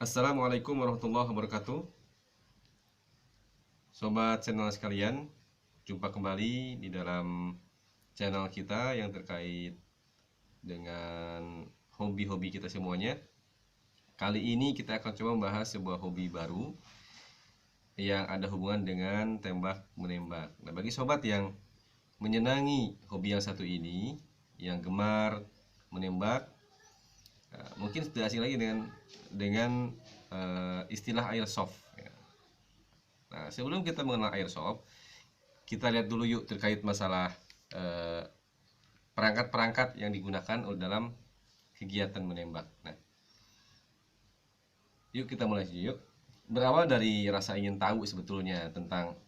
Assalamualaikum warahmatullahi wabarakatuh. Sobat channel sekalian, jumpa kembali di dalam channel kita yang terkait dengan hobi-hobi kita semuanya. Kali ini kita akan coba membahas sebuah hobi baru yang ada hubungan dengan tembak menembak. Nah, bagi sobat yang menyenangi hobi yang satu ini, yang gemar menembak, mungkin tidak asing lagi dengan istilah airsoft. Nah, sebelum kita mengenal airsoft, kita lihat dulu yuk terkait masalah perangkat-perangkat yang digunakan dalam kegiatan menembak. Nah, yuk kita mulai yuk. Berawal dari rasa ingin tahu sebetulnya tentang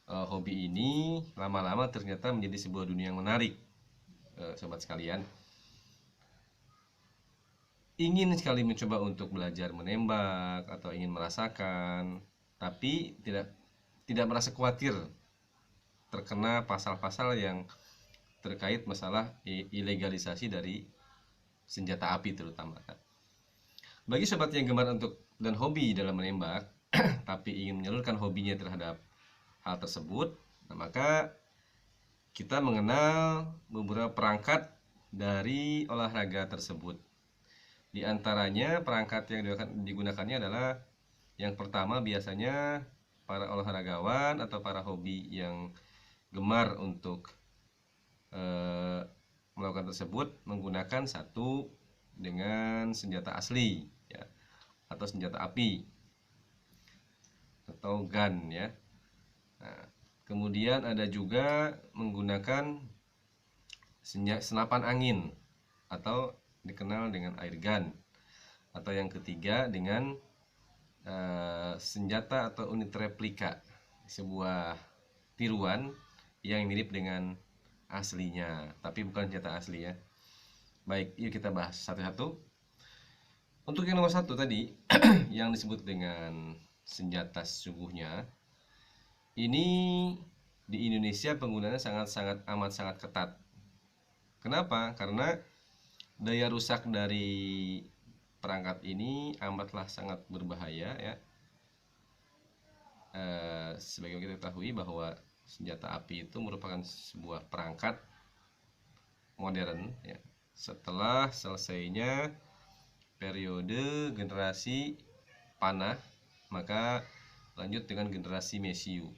hobi ini, lama-lama ternyata menjadi sebuah dunia yang menarik, sobat sekalian. Ingin sekali mencoba untuk belajar menembak atau ingin merasakan, tapi tidak merasa khawatir terkena pasal-pasal yang terkait masalah ilegalisasi dari senjata api terutama. Bagi sobat yang gemar untuk dan hobi dalam menembak tapi ingin menyalurkan hobinya terhadap hal tersebut, nah maka kita mengenal beberapa perangkat dari olahraga tersebut. Di antaranya perangkat yang digunakannya adalah yang pertama, biasanya para olahragawan atau para hobi yang gemar untuk melakukan tersebut menggunakan satu dengan senjata asli ya, atau senjata api atau gun ya. Nah, kemudian ada juga menggunakan senapan angin atau dikenal dengan air gun, atau yang ketiga dengan senjata atau unit replika, sebuah tiruan yang mirip dengan aslinya tapi bukan senjata asli ya. Baik, yuk kita bahas satu-satu. Untuk yang nomor satu tadi yang disebut dengan senjata sesungguhnya, ini di Indonesia penggunaannya sangat amat sangat ketat. Kenapa? Karena daya rusak dari perangkat ini amatlah sangat berbahaya ya. Sebagaimana kita ketahui bahwa senjata api itu merupakan sebuah perangkat modern ya, setelah selesainya periode generasi panah, maka lanjut dengan generasi mesiu.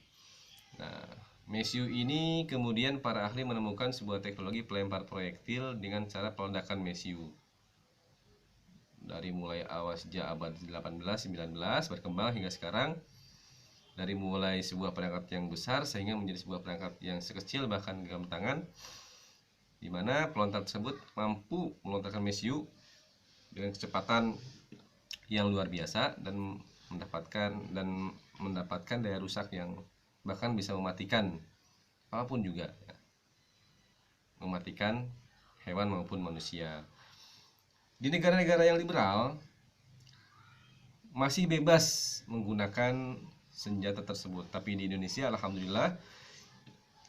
Nah, mesiu ini kemudian para ahli menemukan sebuah teknologi pelempar proyektil dengan cara peledakan mesiu. Dari mulai awal sejak abad 18-19 berkembang hingga sekarang, dari mulai sebuah perangkat yang besar sehingga menjadi sebuah perangkat yang sekecil bahkan genggam tangan, di mana pelontar tersebut mampu melontarkan mesiu dengan kecepatan yang luar biasa dan mendapatkan daya rusak yang bahkan bisa mematikan apapun juga ya, mematikan hewan maupun manusia. Di negara-negara yang liberal masih bebas menggunakan senjata tersebut, tapi di Indonesia alhamdulillah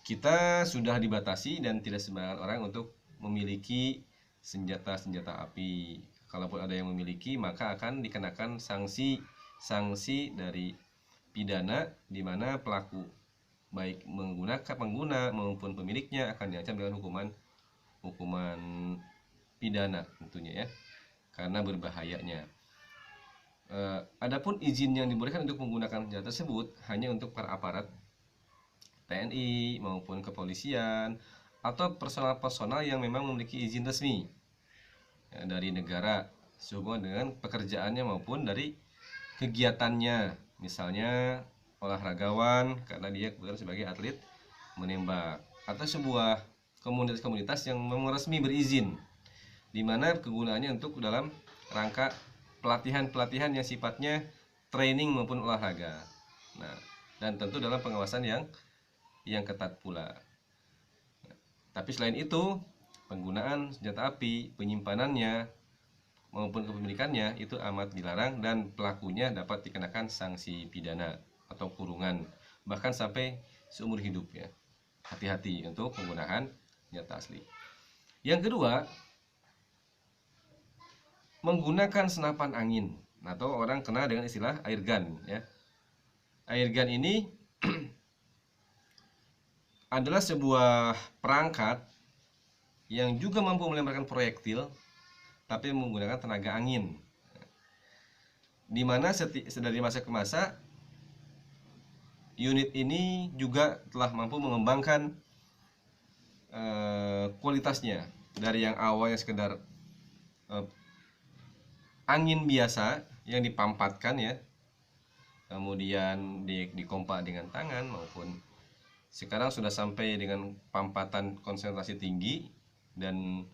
kita sudah dibatasi dan tidak sembarangan orang untuk memiliki senjata-senjata api. Kalaupun ada yang memiliki, maka akan dikenakan sanksi dari pidana, di mana pelaku baik pengguna maupun pemiliknya akan diancam dengan hukuman pidana tentunya ya, karena berbahayanya. Adapun izin yang dibolehkan untuk menggunakan senjata tersebut hanya untuk para aparat TNI maupun kepolisian atau personal yang memang memiliki izin resmi ya, dari negara sehubungan dengan pekerjaannya maupun dari kegiatannya, misalnya olahragawan karena dia kebetulan sebagai atlet menembak, atau sebuah komunitas yang memang resmi berizin, di mana kegunaannya untuk dalam rangka pelatihan yang sifatnya training maupun olahraga. Nah, dan tentu dalam pengawasan yang ketat pula. Tapi selain itu, penggunaan senjata api, penyimpanannya maupun kepemilikannya itu amat dilarang dan pelakunya dapat dikenakan sanksi pidana atau kurungan bahkan sampai seumur hidup ya. Hati-hati untuk penggunaan senjata asli. Yang kedua, menggunakan senapan angin. atau orang kenal dengan istilah air gun ya. Air gun ini adalah sebuah perangkat yang juga mampu melemparkan proyektil tapi menggunakan tenaga angin. Di mana dari masa ke masa unit ini juga telah mampu mengembangkan kualitasnya dari yang awalnya sekedar angin biasa yang dipampatkan ya, kemudian dikompak dengan tangan, maupun sekarang sudah sampai dengan pampatan konsentrasi tinggi, dan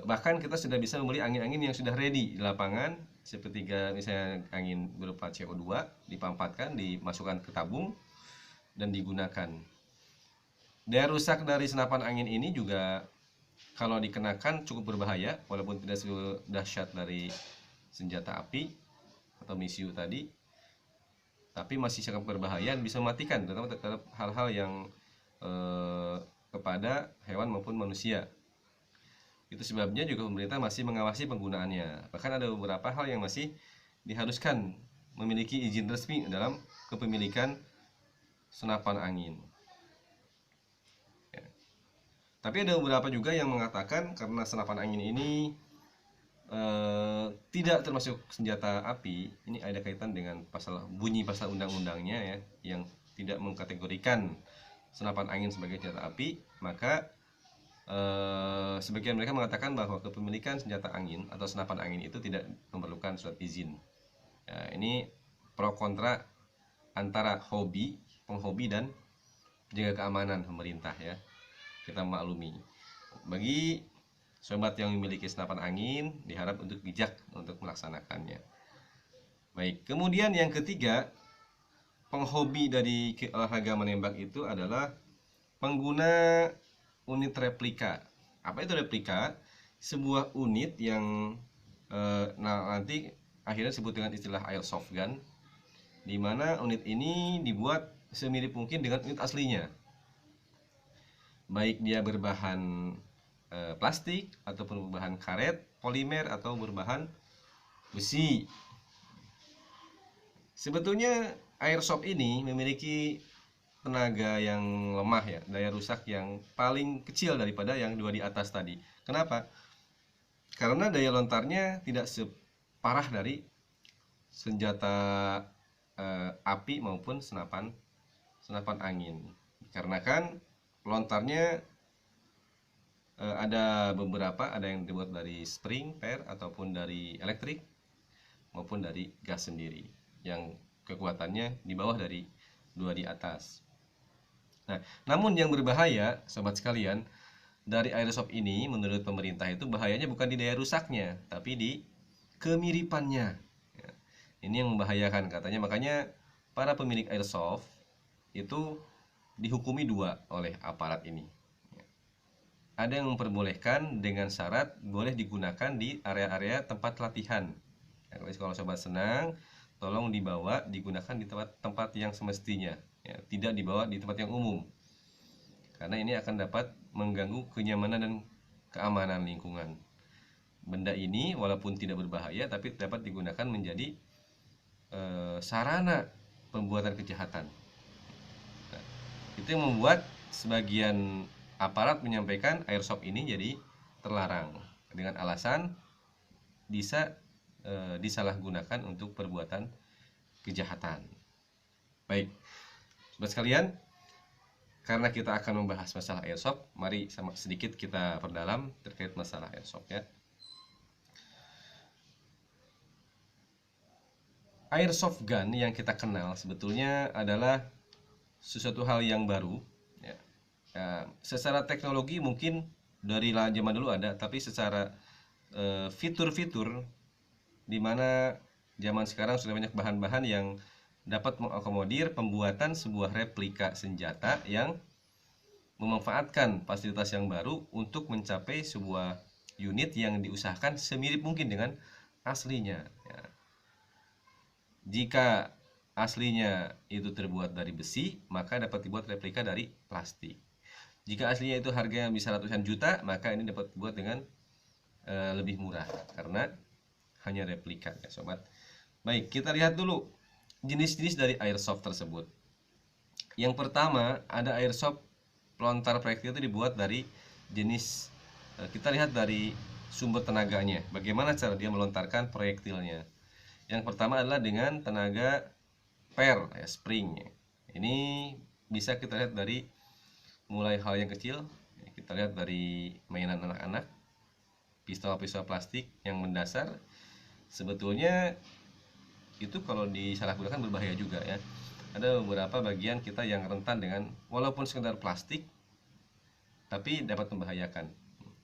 bahkan kita sudah bisa membeli angin-angin yang sudah ready di lapangan, seperti misalnya angin berupa CO2 dipampatkan, dimasukkan ke tabung dan digunakan. Daya rusak dari senapan angin ini juga kalau dikenakan cukup berbahaya, walaupun tidak sedahsyat dari senjata api atau misiu tadi, tapi masih sangat berbahaya dan bisa mematikan, terutama terhadap hal-hal yang kepada hewan maupun manusia. Itu sebabnya juga pemerintah masih mengawasi penggunaannya. Bahkan ada beberapa hal yang masih diharuskan memiliki izin resmi dalam kepemilikan senapan angin. Tapi ada beberapa juga yang mengatakan karena senapan angin ini tidak termasuk senjata api, ini ada kaitan dengan bunyi pasal undang-undangnya ya, yang tidak mengkategorikan senapan angin sebagai senjata api, maka sebagian mereka mengatakan bahwa kepemilikan senjata angin atau senapan angin itu tidak memerlukan surat izin. Ya, ini pro kontra antara penghobi dan penjaga keamanan pemerintah ya. Kita maklumi, bagi sobat yang memiliki senapan angin diharap untuk bijak untuk melaksanakannya. Baik, kemudian yang ketiga, penghobi dari olahraga menembak itu adalah pengguna unit replika. Apa itu replika? Sebuah unit yang nanti akhirnya disebut dengan istilah airsoft gun, di mana unit ini dibuat semirip mungkin dengan unit aslinya, baik dia berbahan plastik ataupun berbahan karet, polimer, atau berbahan besi. Sebetulnya airsoft ini memiliki tenaga yang lemah ya, daya rusak yang paling kecil daripada yang dua di atas tadi. Kenapa? Karena daya lontarnya tidak separah dari senjata api maupun senapan angin. Dikarenakan lontarnya ada beberapa, ada yang dibuat dari spring, per, ataupun dari elektrik, maupun dari gas sendiri, yang kekuatannya di bawah dari dua di atas. Nah, namun yang berbahaya, sobat sekalian, dari airsoft ini menurut pemerintah itu bahayanya bukan di daya rusaknya, tapi di kemiripannya. Ya, ini yang membahayakan katanya, makanya para pemilik airsoft itu dihukumi dua oleh aparat ini. Ada yang memperbolehkan dengan syarat boleh digunakan di area-area tempat latihan. Ya, kalau sobat senang, tolong dibawa digunakan di tempat yang semestinya, ya, tidak dibawa di tempat yang umum, karena ini akan dapat mengganggu kenyamanan dan keamanan lingkungan. Benda ini walaupun tidak berbahaya, tapi dapat digunakan menjadi sarana pembuatan kejahatan. Nah, itu yang membuat sebagian aparat menyampaikan airsoft ini jadi terlarang dengan alasan bisa disalahgunakan untuk perbuatan kejahatan. Baik, sobat sekalian, karena kita akan membahas masalah airsoft, mari sedikit kita perdalam terkait masalah airsoft ya. Airsoft gun yang kita kenal sebetulnya adalah sesuatu hal yang baru. Ya, secara teknologi mungkin dari zaman dulu ada, tapi secara fitur-fitur, di mana zaman sekarang sudah banyak bahan-bahan yang dapat mengakomodir pembuatan sebuah replika senjata yang memanfaatkan fasilitas yang baru untuk mencapai sebuah unit yang diusahakan semirip mungkin dengan aslinya. Ya. Jika aslinya itu terbuat dari besi, maka dapat dibuat replika dari plastik. Jika aslinya itu harganya bisa ratusan juta, maka ini dapat dibuat dengan lebih murah, karena hanya replika ya sobat. Baik, kita lihat dulu jenis-jenis dari airsoft tersebut. Yang pertama ada airsoft pelontar proyektil itu dibuat dari jenis, kita lihat dari sumber tenaganya, bagaimana cara dia melontarkan proyektilnya. Yang pertama adalah dengan tenaga per ya, spring. Ini bisa kita lihat dari mulai hal yang kecil, kita lihat dari mainan anak-anak, pistol-pistol plastik yang mendasar. Sebetulnya itu kalau disalahgunakan berbahaya juga ya. Ada beberapa bagian kita yang rentan dengan walaupun sekedar plastik tapi dapat membahayakan,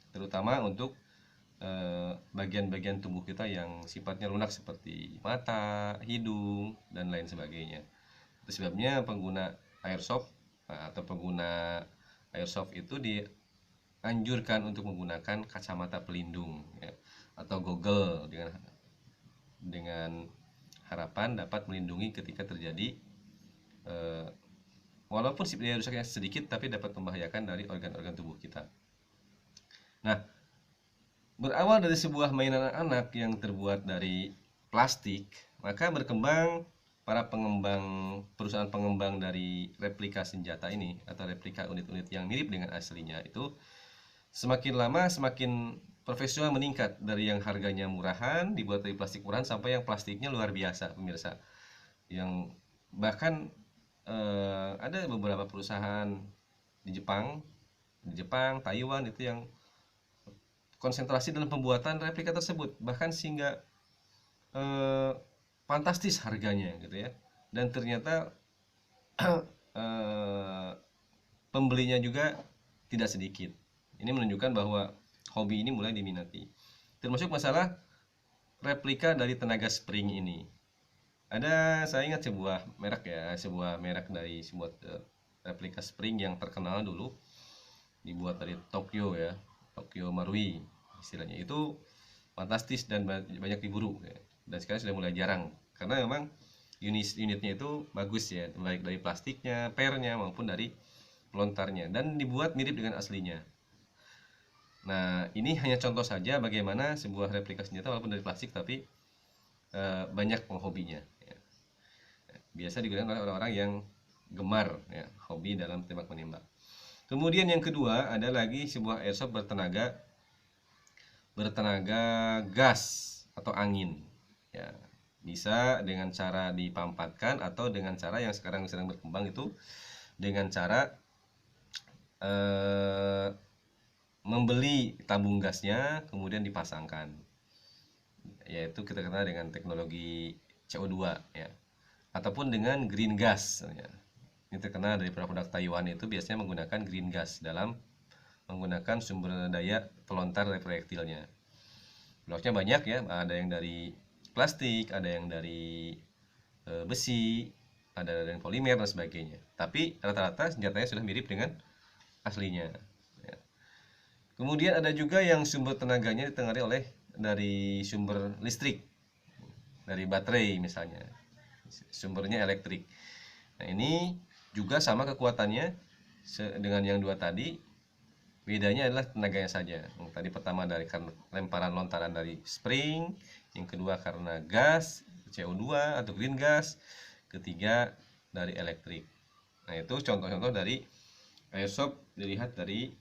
terutama untuk bagian-bagian tubuh kita yang sifatnya lunak seperti mata, hidung, dan lain sebagainya. Itu sebabnya pengguna airsoft atau pengguna airsoft itu dianjurkan untuk menggunakan kacamata pelindung ya, atau goggle dengan harapan dapat melindungi ketika terjadi walaupun daya rusaknya sedikit tapi dapat membahayakan dari organ-organ tubuh kita. Nah, berawal dari sebuah mainan anak-anak yang terbuat dari plastik, maka berkembang para perusahaan pengembang dari replika senjata ini atau replika unit-unit yang mirip dengan aslinya itu semakin lama semakin profesional meningkat, dari yang harganya murahan dibuat dari plastik murahan sampai yang plastiknya luar biasa pemirsa, yang bahkan ada beberapa perusahaan di Jepang, Taiwan itu yang konsentrasi dalam pembuatan replika tersebut, bahkan sehingga fantastis harganya gitu ya, dan ternyata pembelinya juga tidak sedikit. Ini menunjukkan bahwa hobi ini mulai diminati, termasuk masalah replika dari tenaga spring ini. Saya ingat sebuah merek dari sebuah replika spring yang terkenal dulu, dibuat dari Tokyo ya, Tokyo Marui istilahnya, itu fantastis dan banyak diburu ya. Dan sekarang sudah mulai jarang karena memang unitnya itu bagus ya, baik dari plastiknya, pernya maupun dari pelontarnya, dan dibuat mirip dengan aslinya. Nah, ini hanya contoh saja bagaimana sebuah replika senjata walaupun dari plastik tapi banyak penghobinya ya. Biasa digunakan oleh orang-orang yang gemar ya, hobi dalam tembak menembak. Kemudian yang kedua ada lagi sebuah airsoft bertenaga gas atau angin ya. Bisa dengan cara dipampatkan atau dengan cara yang sekarang sedang berkembang itu dengan cara membeli tabung gasnya kemudian dipasangkan, yaitu kita kenal dengan teknologi CO2 ya, ataupun dengan green gas ya. Ini terkenal dari produk Taiwan, itu biasanya menggunakan green gas dalam menggunakan sumber daya pelontar dari proyektilnya. Bloknya banyak ya, ada yang dari plastik, ada yang dari besi, ada dari polimer dan sebagainya. Tapi rata-rata senjatanya sudah mirip dengan aslinya. Ya. Kemudian ada juga yang sumber tenaganya ditengarai oleh dari sumber listrik, dari baterai misalnya, sumbernya elektrik. Nah, ini juga sama kekuatannya dengan yang dua tadi, bedanya adalah tenaganya saja. Yang tadi pertama dari karena lemparan lontaran dari spring, yang kedua karena gas CO2 atau green gas, ketiga dari elektrik. Nah, itu contoh-contoh dari airsoft dilihat dari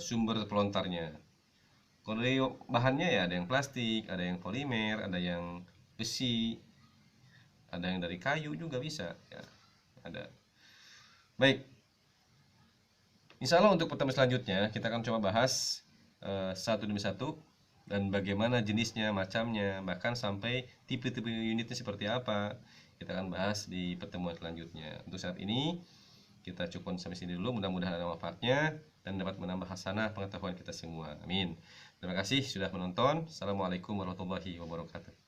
sumber pelontarnya. Kalau dari bahannya ya ada yang plastik, ada yang polimer, ada yang besi, ada yang dari kayu juga bisa ya, ada. Baik, insya Allah untuk pertemuan selanjutnya kita akan coba bahas satu demi satu, dan bagaimana jenisnya, macamnya, bahkan sampai tipe-tipe unitnya seperti apa, kita akan bahas di pertemuan selanjutnya. Untuk saat ini kita cukup sampai sini dulu, mudah-mudahan ada manfaatnya dan dapat menambah hasanah pengetahuan kita semua. Amin. Terima kasih sudah menonton. Assalamualaikum warahmatullahi wabarakatuh.